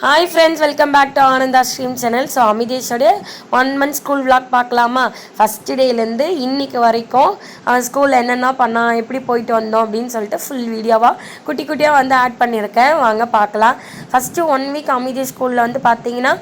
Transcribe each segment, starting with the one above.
Hi friends, welcome back to Ananda Stream channel. So அமிதேஷோட 1 month school vlog பார்க்கலாமா? First டேலேருந்து இன்னைக்கு வரைக்கும் ஸ்கூலில் என்னென்ன பண்ணால் எப்படி போயிட்டு வந்தோம் அப்படின்னு சொல்லிட்டு ஃபுல் வீடியோவாக குட்டியாக வந்து ஆட் பண்ணியிருக்கேன். வாங்க பார்க்கலாம். ஃபஸ்ட்டு 1 வீக் அமிதேஷ் ஸ்கூலில் வந்து பார்த்தீங்கன்னா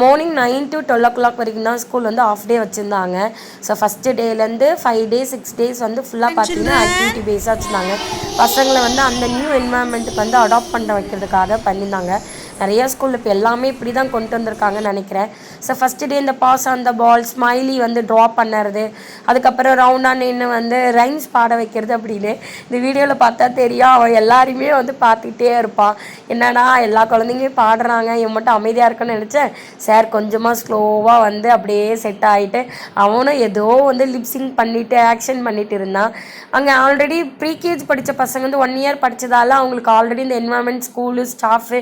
மார்னிங் 9 to 12 o'clock வரைக்கும் தான் ஸ்கூல் வந்து ஆஃப் டே வச்சுருந்தாங்க. ஸோ ஃபஸ்ட்டு டேலேருந்து 5 days 6 days வந்து ஃபுல்லாக பார்த்தீங்கன்னா ஆக்டிவிட்டி பேஸாக வச்சுருந்தாங்க. பசங்களை வந்து அந்த நியூ என்வாயன்மெண்ட்டுக்கு வந்து அடாப்ட் பண்ண வைக்கிறதுக்காக பண்ணியிருந்தாங்க. நிறையா ஸ்கூலில் இப்போ எல்லாமே இப்படி தான் கொண்டு வந்திருக்காங்கன்னு நினைக்கிறேன். ஸோ ஃபஸ்ட்டு டே இந்த pass on the ball smiley வந்து ட்ரா பண்ணுறது, அதுக்கப்புறம் ரவுண்டாக நின்று வந்து ரைம்ஸ் பாட வைக்கிறது அப்படின்னு இந்த வீடியோவில் பார்த்தா தெரியும். அவன் எல்லாருமே வந்து பார்த்துக்கிட்டே இருப்பான். என்னடா எல்லா குழந்தைங்களும் பாடுறாங்க, இவன் மட்டும் அமைதியாக இருக்குன்னு நினச்சேன். சார் கொஞ்சமாக ஸ்லோவாக வந்து அப்படியே செட் ஆகிட்டு அவனும் ஏதோ வந்து லிப்ஸிங் பண்ணிவிட்டு ஆக்ஷன் பண்ணிட்டு இருந்தான். அங்கே ஆல்ரெடி ப்ரீகேஜ் படித்த பசங்க வந்து 1 year படித்ததால அவங்களுக்கு ஆல்ரெடி இந்த என்வாயன்மெண்ட் ஸ்கூலு ஸ்டாஃபு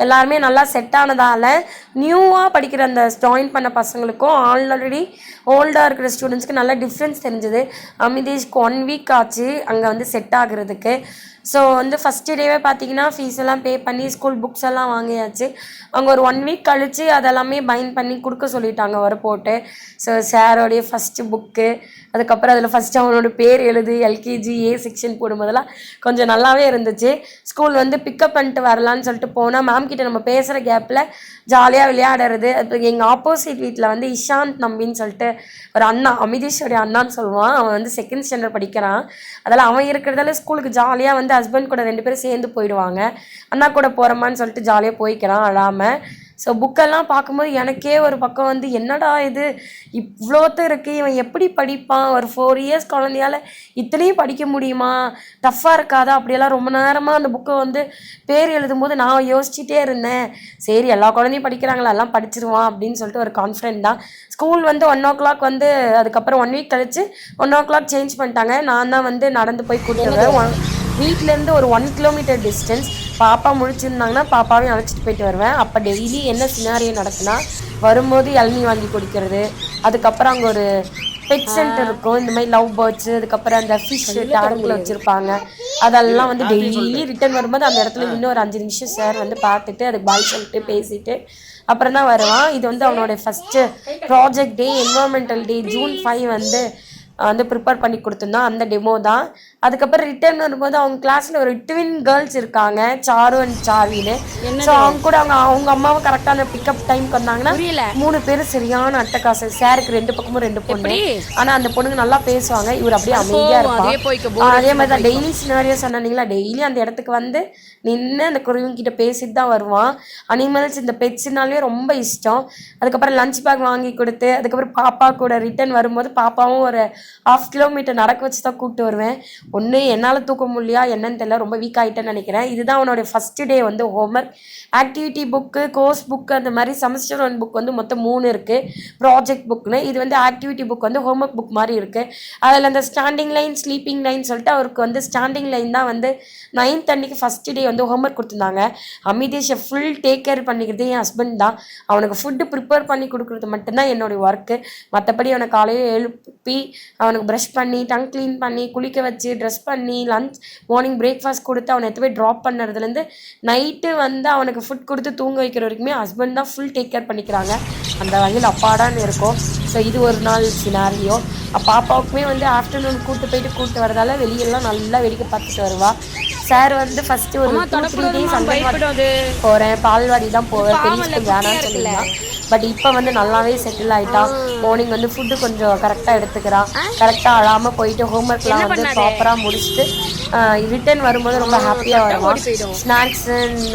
எல்லாருமே நல்லா செட் ஆனதால் நியூவாக படிக்கிற அந்த ஜாயின் பண்ண பசங்களுக்கும் ஆல்ரெடி ஓல்டாக இருக்கிற ஸ்டூடெண்ட்ஸ்க்கு நல்லா டிஃப்ரென்ஸ் தெரிஞ்சுது. அமிதேஷ்க்கு 1 week ஆச்சு அங்கே வந்து செட் ஆகுறதுக்கு. ஸோ வந்து ஃபஸ்ட்டு டேவே பார்த்தீங்கன்னா ஃபீஸ் எல்லாம் பே பண்ணி ஸ்கூல் புக்ஸ் எல்லாம் வாங்கியாச்சு. அவங்க ஒரு 1 week கழித்து அதெல்லாமே பைண்ட் பண்ணி கொடுக்க சொல்லிட்டாங்க வர போட்டு. ஸோ சாரோடைய ஃபஸ்ட்டு புக்கு, அதுக்கப்புறம் அதில் ஃபஸ்ட்டு அவனோட பேர் எழுது எல்கேஜி ஏ செக்ஷன் போடும்போதெல்லாம் கொஞ்சம் நல்லாவே இருந்துச்சு. ஸ்கூல் வந்து பிக்கப் பண்ணிட்டு வரலான்னு சொல்லிட்டு போனால் மேம் கிட்ட நம்ம பேசுகிற கேப்பில் ஜாலியாக விளையாடுறது. இப்போ எங்கள் ஆப்போசிட் வீட்டில் வந்து இஷாந்த் நம்பின்னு சொல்லிட்டு ஒரு அண்ணா, அமிதேஷோடைய அண்ணான்னு சொல்லுவான். அவன் வந்து 2nd standard படிக்கிறான். அதெல்லாம் அவன் இருக்கிறதால ஸ்கூலுக்கு ஜாலியாக வந்து ஹஸ்பண்ட் கூட 2 பேரும் சேர்ந்து போயிடுவாங்க. அண்ணா கூட போகிறோமான்னு சொல்லிட்டு ஜாலியாக போய்க்கிறான் அழாமல். ஸோ புக்கெல்லாம் பார்க்கும்போது எனக்கே ஒரு பக்கம் வந்து என்னடா இது இவ்வளோத்து இருக்குது, இவன் எப்படி படிப்பான், ஒரு 4 years குழந்தையால் இத்தனையும் படிக்க முடியுமா, டஃப்பாக இருக்காதா அப்படியெல்லாம் ரொம்ப நேரமாக அந்த புக்கை வந்து பேர் எழுதும்போது நான் யோசிச்சுட்டே இருந்தேன். சரி எல்லா குழந்தையும் படிக்கிறாங்களா, எல்லாம் படிச்சிருவான் அப்படின்னு சொல்லிட்டு ஒரு கான்ஃபிடென்ட் தான். ஸ்கூல் வந்து 1 o'clock வந்து அதுக்கப்புறம் 1 week கழிச்சு 1 o'clock சேஞ்ச் பண்ணிட்டாங்க. நான் தான் வந்து நடந்து போய் கூப்பிட்டு வீட்டிலேருந்து ஒரு 1 kilometer டிஸ்டன்ஸ். பாப்பா முழிச்சிருந்தாங்கன்னா பாப்பாவையும் அழைச்சிட்டு போயிட்டு வருவேன். அப்போ டெய்லி என்ன சினாரியோ நடக்குன்னா வரும்போது இளநீ வாங்கி குடிக்கிறது, அதுக்கப்புறம் அங்கே ஒரு பெட் சென்டர் இருக்கும், இந்த மாதிரி லவ் பேர்ட்ஸு, அதுக்கப்புறம் அந்த ஃபிஷ் டேங்கில் வச்சுருப்பாங்க. அதெல்லாம் வந்து டெய்லி ரிட்டர்ன் வரும்போது அந்த இடத்துல இன்னும் ஒரு 5 நிமிஷம் சார் வந்து பார்த்துட்டு அதுக்கு பாய் சொல்லிட்டு பேசிட்டு அப்புறம் தான் வருவான். இது வந்து அவனோட ஃபஸ்ட்டு ப்ராஜெக்ட் டே, என்வரான்மெண்டல் டே, June 5 வந்து ப்ரிப்பேர் பண்ணி கொடுத்துருந்தோம். அந்த டெமோ தான். அதுக்கப்புறம் ரிட்டர்ன் வரும்போது அவங்க கிளாஸில் ஒரு ட்வின் கேர்ள்ஸ் இருக்காங்க, சாரு அண்ட் சார்வின்னு. ஸோ அவங்க கூட அவங்க அம்மாவும் கரெக்டாக அந்த பிக்கப் டைமுக்கு வந்தாங்கன்னா 3 பேரும் சரியான அட்டகாசம். சாருக்கு 2 பக்கமும் 2 பொண்ணு. ஆனால் அந்த பொண்ணுங்க நல்லா பேசுவாங்க, இவர் அப்படியே அமைதியாக இருப்பாங்க. அதே மாதிரி தான் டெய்லி சினாரியோ சொன்னீங்களா, டெய்லி அந்த இடத்துக்கு வந்து நின்று அந்த குருவிங்கிட்ட பேசிட்டு தான் வருவான். அனிமல்ஸ் இந்த பெட்ஸ்னாலே ரொம்ப இஷ்டம். அதுக்கப்புறம் லஞ்ச் பேக் வாங்கி கொடுத்து அதுக்கப்புறம் பாப்பா கூட ரிட்டர்ன் வரும்போது பாப்பாவும் ஒரு 1/2 kilometer நடக்க வச்சு தான் கூப்பிட்டு வருவேன். ஒன்று என்னால் தூக்க முடியலையா என்னன்னு தெரியல, ரொம்ப வீக் ஆகிட்டேன்னு நினைக்கிறேன். இதுதான் அவனோட ஃபஸ்ட்டு டே வந்து homework. Activity book, course book, அந்த மாதிரி செமஸ்டர் 1 புக் வந்து மொத்தம் 3 இருக்குது. ப்ராஜெக்ட் புக்னு இது வந்து ஆக்டிவிட்டி புக் வந்து ஹோம்ஒர்க் புக் மாதிரி இருக்குது. அதில் அந்த ஸ்டாண்டிங் லைன் ஸ்லீப்பிங் லைன் சொல்லிட்டு அவருக்கு வந்து ஸ்டாண்டிங் லைன் தான் வந்து 9th அன்னைக்கு ஃபஸ்ட்டு டே வந்து ஹோம்ஒர்க் கொடுத்துருந்தாங்க. அமிதேஷை ஃபுல் டேக் கேர் பண்ணிக்கிறது என் ஹஸ்பண்ட் தான். அவனுக்கு ஃபுட்டு ப்ரிப்பேர் பண்ணி கொடுக்குறது மட்டும்தான் என்னுடைய ஒர்க்கு. மற்றபடி அவனை காலையில் எழுப்பி அவனுக்கு ப்ரஷ் பண்ணி டங் க்ளீன் பண்ணி குளிக்க வச்சு ட்ரெஸ் பண்ணி லஞ்ச் மார்னிங் பிரேக்ஃபாஸ்ட் கொடுத்து அவனை எடுத்து போய் ட்ராப் பண்ணுறதுலேருந்து நைட்டு வந்து அவனுக்கு ஃபுட் கொடுத்து தூங்க வைக்கிற வரைக்குமே ஹஸ்பண்ட் தான் ஃபுல் டேக் கேர் பண்ணிக்கிறாங்க. அந்த வகையில் அப்பாடான்னு இருக்கும். ஸோ இது ஒரு நாள் சினாரியோ. பாப்பாவுக்குமே வந்து ஆஃப்டர்நூன் கூப்பிட்டு வரதால வெளியெல்லாம் நல்லா வேடிக்கை பார்த்துட்டு வருவா. சார் வந்து ஃபஸ்ட்டு ஒரு 2-3 days அங்கன்வாடி போகிறேன், பால்வாடி தான் போவேன், பெரிய ஸ்கூல் வேணான்னு சொல்லியிருந்தான். பட் இப்போ வந்து நல்லாவே செட்டில் ஆகிட்டான். மார்னிங் வந்து ஃபுட்டு கொஞ்சம் கரெக்டாக எடுத்துக்கிறான். கரெக்டாக அழாமல் போயிட்டு ஹோம்ஒர்க்லாம் வந்து ப்ராப்பராக முடிச்சுட்டு ரிட்டர்ன் வரும்போது ரொம்ப ஹாப்பியாக வருவான். ஸ்நாக்ஸ்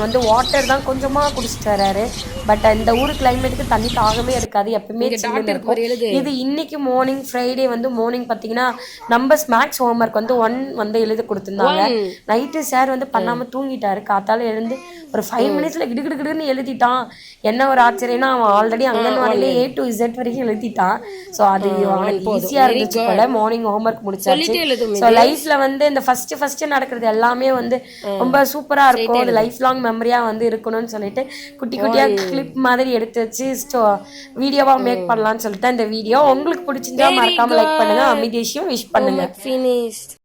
வந்து வாட்டர் தான் கொஞ்சமாக குடிச்சிட்டு வர்றாரு. பட் இந்த ஊர் கிளைமேட்டுக்கு தண்ணி தாகமே இருக்காது, எப்பவுமே சில்லுன்னு இருக்கும். இது இன்னைக்கு மார்னிங் ஃப்ரைடே வந்து மார்னிங் பார்த்தீங்கன்னா நம்ம மேக்ஸ் ஹோம்ஒர்க் வந்து 1 வந்து எழுதி கொடுத்துருந்தாங்க. நைட்டு சார் வந்து பண்ணாமல் தூங்கிட்டாரு. காத்தால எழுந்து ஒரு 5 minutes கிடுகிடுன்னு எழுதிட்டான். என்ன ஒரு ஆச்சரியம்னா அவன் ஆல்ரெடி அங்கன்வாடியிலே A to Z வரைக்கும் எழுதிட்டான். ஸோ அது அவனுக்கு ஈஸியாக இருந்துச்சு போல. மார்னிங் ஹோம்ஒர்க் முடிச்சாச்சு. ஸோ லைஃப்பில் வந்து இந்த ஃபஸ்ட்டு நடக்கிறது எல்லாமே வந்து ரொம்ப சூப்பராக இருக்கும். அது லைஃப் லாங் மெமரியாக வந்து இருக்கணும்னு சொல்லிட்டு குட்டியாக கிளிப் மாதிரி எடுத்து வச்சு வீடியோவாக மேக் பண்ணலான்னு சொல்லிட்டு இந்த வீடியோ உங்களுக்கு பிடிச்சிருந்தா மறக்காமல் லைக் பண்ணுங்கள், அமிதேஷையும் விஷ் பண்ணுங்கள்.